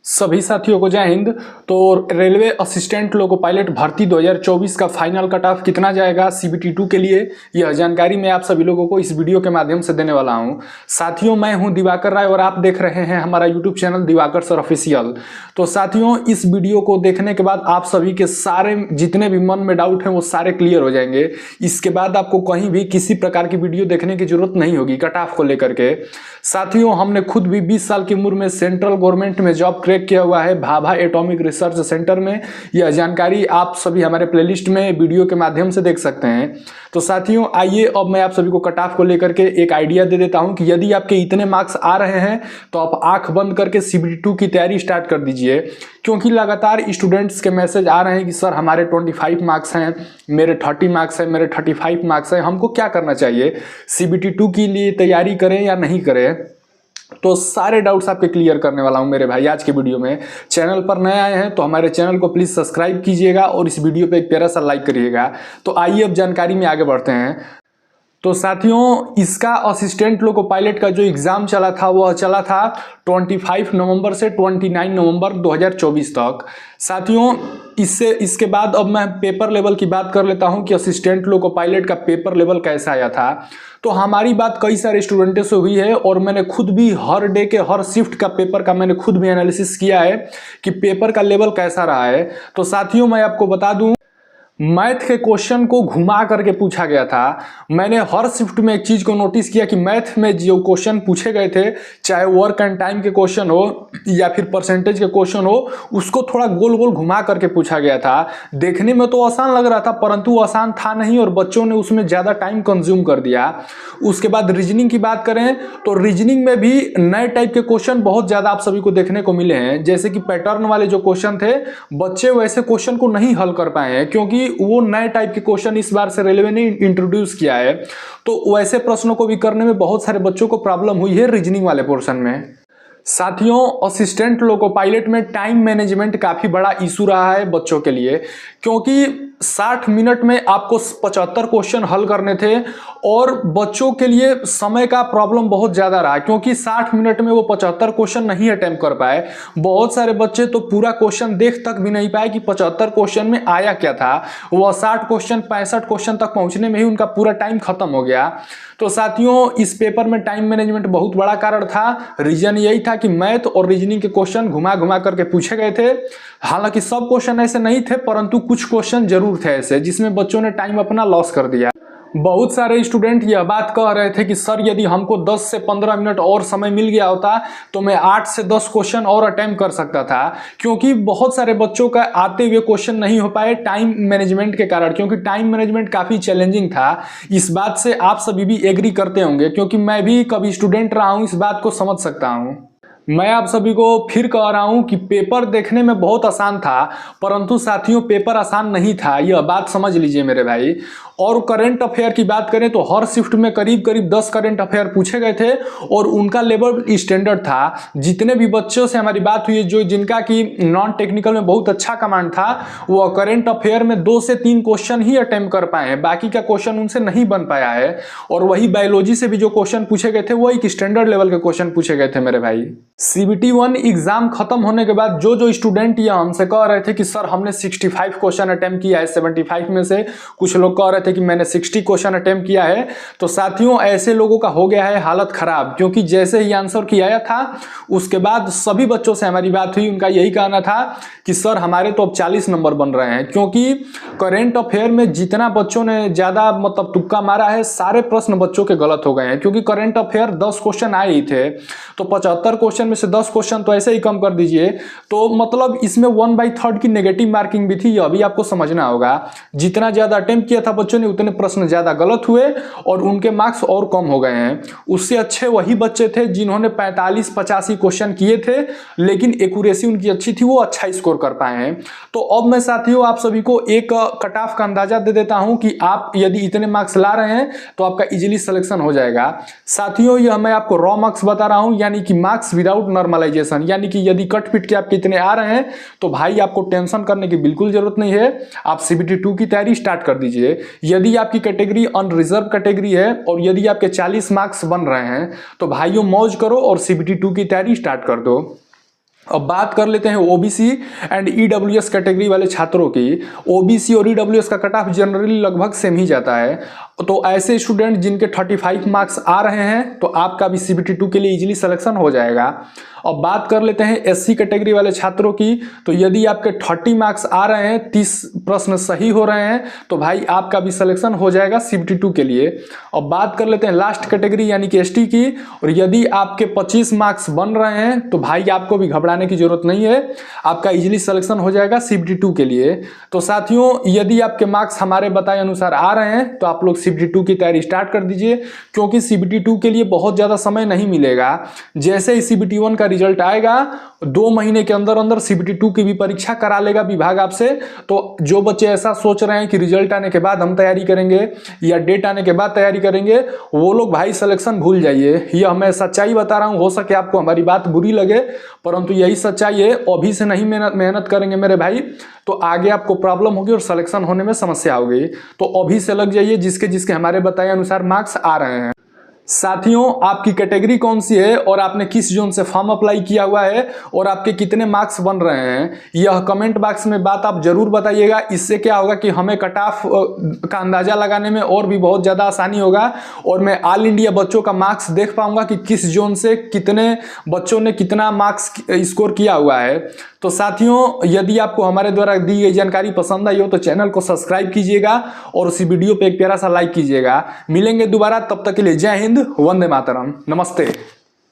सभी साथियों को जय हिंद। तो रेलवे असिस्टेंट लोको पायलट भर्ती 2024 का फाइनल कट ऑफ कितना जाएगा सीबीटी 2 के लिए, यह जानकारी मैं आप सभी लोगों को इस वीडियो के माध्यम से देने वाला हूं। साथियों, मैं हूं दिवाकर राय और आप देख रहे हैं हमारा YouTube channel Diwakar sir official. तो साथियों, इस वीडियो को देखने के बाद आप सभी के सारे जितने भी मन में डाउट हैं वो सारे क्लियर हो जाएंगे। इसके बाद आपको कहीं भी किसी प्रकार की वीडियो देखने की जरूरत नहीं होगी कट ऑफ को लेकर के। साथियों, हमने खुद भी 20 साल की उम्र में सेंट्रल गवर्नमेंट में जॉब क्रैक किया हुआ है भाभा एटॉमिक रिसर्च सेंटर में। यह जानकारी आप सभी हमारे प्लेलिस्ट में वीडियो के माध्यम से देख सकते हैं। तो साथियों, आइए अब मैं आप सभी को कट ऑफ को लेकर के एक आइडिया दे देता हूं कि यदि आपके इतने मार्क्स आ रहे हैं तो आप आंख बंद करके सीबीटी 2 की तैयारी स्टार्ट कर दीजिए, क्योंकि लगातार स्टूडेंट्स के मैसेज आ रहे हैं कि सर हमारे 25 मार्क्स हैं, मेरे 30 मार्क्स हैं, मेरे 35 मार्क्स हैं, हमको क्या करना चाहिए, सीबीटी 2 के लिए तैयारी करें या नहीं करें। तो सारे डाउट्स आपके क्लियर करने वाला हूं मेरे भाई आज के वीडियो में। चैनल पर नए आए हैं तो हमारे चैनल को प्लीज सब्सक्राइब कीजिएगा और इस वीडियो पे एक प्यारा सा लाइक करिएगा। तो आइए अब जानकारी में आगे बढ़ते हैं। तो साथियों, इसका असिस्टेंट लोको पायलट का जो एग्जाम चला था वह चला था 25 नवंबर से 29 नवंबर 2024 तक। साथियों, इसके बाद अब मैं पेपर लेवल की बात कर लेता हूं कि असिस्टेंट लोको पायलट का पेपर लेवल कैसा आया था। तो हमारी बात कई सारे स्टूडेंटों से हुई है और मैंने खुद भी हर डे के हर शिफ्ट का पेपर का मैंने खुद भी एनालिसिस किया है कि पेपर का लेवल कैसा रहा है। तो साथियों, मैं आपको बता दूं, मैथ के क्वेश्चन को घुमा करके पूछा गया था। मैंने हर शिफ्ट में एक चीज को नोटिस किया कि मैथ में जो क्वेश्चन पूछे गए थे, चाहे वर्क एंड टाइम के क्वेश्चन हो या फिर परसेंटेज के क्वेश्चन हो, उसको थोड़ा गोल गोल घुमा करके पूछा गया था। देखने में तो आसान लग रहा था परंतु आसान था नहीं और बच्चों ने उसमें ज्यादा टाइम कंज्यूम कर दिया। उसके बाद रीजनिंग की बात करें तो रीजनिंग में भी नए टाइप के क्वेश्चन बहुत ज्यादा आप सभी को देखने को मिले हैं। जैसे कि पैटर्न वाले जो क्वेश्चन थे, बच्चे वैसे क्वेश्चन को नहीं हल कर पाए हैं क्योंकि वो नए टाइप के क्वेश्चन इस बार से रेलवे ने इंट्रोड्यूस किया है। तो वैसे प्रश्नों को भी करने में बहुत सारे बच्चों को प्रॉब्लम हुई है रीजनिंग वाले पोर्शन में। साथियों, असिस्टेंट लोको पायलट में टाइम मैनेजमेंट काफी बड़ा इशू रहा है बच्चों के लिए, क्योंकि 60 मिनट में आपको 75 क्वेश्चन हल करने थे और बच्चों के लिए समय का प्रॉब्लम बहुत ज्यादा रहा क्योंकि 60 मिनट में वो 75 क्वेश्चन नहीं अटेम्प्ट कर पाए। बहुत सारे बच्चे तो पूरा क्वेश्चन देख तक भी नहीं पाए कि 75 क्वेश्चन में आया क्या था। वह 60 क्वेश्चन 65 क्वेश्चन तक पहुंचने में ही उनका पूरा टाइम खत्म हो गया। तो साथियों, इस पेपर में टाइम मैनेजमेंट बहुत बड़ा कारण था। रीजन यही था कि मैथ और रीजनिंग के क्वेश्चन घुमा घुमा करके पूछे गए थे। हालांकि सब क्वेश्चन ऐसे नहीं थे परंतु कुछ क्वेश्चन जरूर थे ऐसे जिसमें बच्चों ने टाइम अपना लॉस कर दिया। बहुत सारे स्टूडेंट यह बात कह रहे थे कि सर यदि हमको 10 से 15 मिनट और समय मिल गया होता तो मैं 8 से 10 क्वेश्चन और अटेम्प्ट कर सकता था, क्योंकि बहुत सारे बच्चों का आते हुए क्वेश्चन नहीं हो पाए टाइम मैनेजमेंट के कारण, क्योंकि टाइम मैनेजमेंट काफी चैलेंजिंग था। इस बात से आप सभी भी एग्री करते होंगे क्योंकि मैं भी कभी स्टूडेंट रहा हूं, इस बात को समझ सकता हूं। मैं आप सभी को फिर कह रहा हूं कि पेपर देखने में बहुत आसान था परंतु साथियों पेपर आसान नहीं था, यह बात समझ लीजिए मेरे भाई। और करंट अफेयर की बात करें तो हर शिफ्ट में करीब करीब 10 करंट अफेयर पूछे गए थे और उनका लेवल स्टैंडर्ड था। जितने भी बच्चों से हमारी बात हुई जो जिनका कि नॉन टेक्निकल में बहुत अच्छा कमांड था, वो करंट अफेयर में 2 से 3 क्वेश्चन ही अटेम्प्ट कर पाए हैं, बाकी का क्वेश्चन उनसे नहीं बन पाया है। और वही बायोलॉजी से भी जो क्वेश्चन पूछे गए थे वो एक स्टैंडर्ड लेवल के क्वेश्चन पूछे गए थे मेरे भाई। सीबीटी 1 एग्जाम खत्म होने के बाद जो स्टूडेंट ये हमसे कह रहे थे कि सर हमने 65 क्वेश्चन अटेम्प्ट किया है 75 में से, कुछ लोग कह रहे थे कि मैंने 60 क्वेश्चन अटेम्प्ट किया है, तो साथियों ऐसे लोगों का हो गया है हालत खराब, क्योंकि जैसे ही आंसर किया आया था उसके बाद सभी बच्चों से हमारी बात हुई, उनका यही कहना था कि सर हमारे तो अब 40 नंबर बन रहे हैं, क्योंकि करेंट अफेयर में जितना बच्चों ने ज्यादा मतलब तुक्का मारा है सारे प्रश्न बच्चों के गलत हो गए हैं। क्योंकि करेंट अफेयर 10 क्वेश्चन आए ही थे तो 75 क्वेश्चन में से 10 क्वेश्चन तो ऐसे ही कम कर दीजिए, तो मतलब इसमें 1/3 की नेगेटिव मार्किंग भी थी, यह भी आपको समझना होगा। जितना ज्यादा अटेम्प्ट किया था बच्चों ने उतने प्रश्न ज्यादा गलत हुए और उनके मार्क्स और कम हो गए हैं। उससे अच्छे वही बच्चे थे जिन्होंने 45-85 क्वेश्चन किए थे लेकिन एक्यूरेसी उनकी अच्छी थी, वो अच्छा स्कोर कर पाए हैं। तो अब मैं साथियों आप सभी को एक कट ऑफ का अंदाजा दे देता हूं कि आप यदि इतने मार्क्स ला रहे हैं तो आपका इजीली सिलेक्शन हो जाएगा। साथियों, यह मैं आपको रॉ मार्क्स बता रहा हूं, यानी कि मार्क्स विदाउट नॉर्मलाइजेशन, यानी कि यदि कट पिट के आपके इतने आ रहे हैं तो भाई आपको टेंशन करने की बिल्कुल जरूरत नहीं है। आप सीबीटी 2 की तैयारी स्टार्ट कर दीजिए। यदि आपकी कैटेगरी अनरिजर्व कैटेगरी है और यदि आपके 40 मार्क्स बन रहे हैं तो भाइयों मौज करो और सीबीटी 2 की तैयारी स्टार्ट कर दो। अब बात कर लेते हैं ओबीसी एंड ईडब्ल्यूएस कैटेगरी वाले छात्रों की। ओबीसी और ईडब्ल्यूएस का कट ऑफ जनरली लगभग सेम ही जाता है, तो ऐसे स्टूडेंट जिनके 35 मार्क्स आ रहे हैं तो आपका भी सीबीटी 2 के लिए इजीली सिलेक्शन हो जाएगा। अब बात कर लेते हैं एससी कैटेगरी वाले छात्रों की, तो यदि आपके 30 मार्क्स आ रहे हैं, 30 प्रश्न सही हो रहे हैं, तो भाई आपका भी सिलेक्शन हो जाएगा सीबीटी 2 के लिए। अब बात कर लेते हैं लास्ट कैटेगरी यानी कि एसटी की, और यदि आपके 25 मार्क्स बन रहे हैं तो भाई आपको भी घबराने की जरूरत नहीं है, आपका इजीली सिलेक्शन हो जाएगा सीबीटी 2 के लिए। तो साथियों, यदि आपके मार्क्स हमारे बताए अनुसार आ रहे हैं तो आप लोग सीबीटी 2 की तैयारी स्टार्ट कर दीजिए, क्योंकि सीबीटी 2 के लिए बहुत ज्यादा समय नहीं मिलेगा। जैसे ही सीबीटी 1 का रिजल्ट आएगा 2 महीने के अंदर अंदर सीबीटी 2 की भी परीक्षा करा लेगा विभाग आपसे। तो जो बच्चे ऐसा सोच रहे हैं कि रिजल्ट आने के बाद हम तैयारी करेंगे या डेट आने के बाद तैयारी करेंगे, वो लोग भाई सिलेक्शन भूल जाइए। यह मैं सच्चाई बता रहा हूं, हो सके आपको हमारी बात बुरी लगे, परंतु यही सच्चाई है। अभी से नहीं मेहनत करेंगे मेरे भाई तो आगे आपको प्रॉब्लम होगी और सिलेक्शन होने में समस्या होगी। तो अभी से लग जाइए जिसके जिसके हमारे बताए अनुसार मार्क्स आ रहे हैं। साथियों, आपकी कैटेगरी कौन सी है और आपने किस जोन से फॉर्म अप्लाई किया हुआ है और आपके कितने मार्क्स बन रहे हैं, यह कमेंट बॉक्स में बात आप जरूर बताइएगा। इससे क्या होगा कि हमें कट ऑफ का अंदाजा लगाने में और भी बहुत ज़्यादा आसानी होगा, और मैं ऑल इंडिया बच्चों का मार्क्स देख पाऊंगा कि किस जोन से कितने बच्चों ने कितना मार्क्स स्कोर किया हुआ है। तो साथियों, यदि आपको हमारे द्वारा दी गई जानकारी पसंद आई हो तो चैनल को सब्सक्राइब कीजिएगा और उसी वीडियो पे एक प्यारा सा लाइक कीजिएगा। मिलेंगे दोबारा, तब तक के लिए जय हिंद, वंदे मातरम, नमस्ते।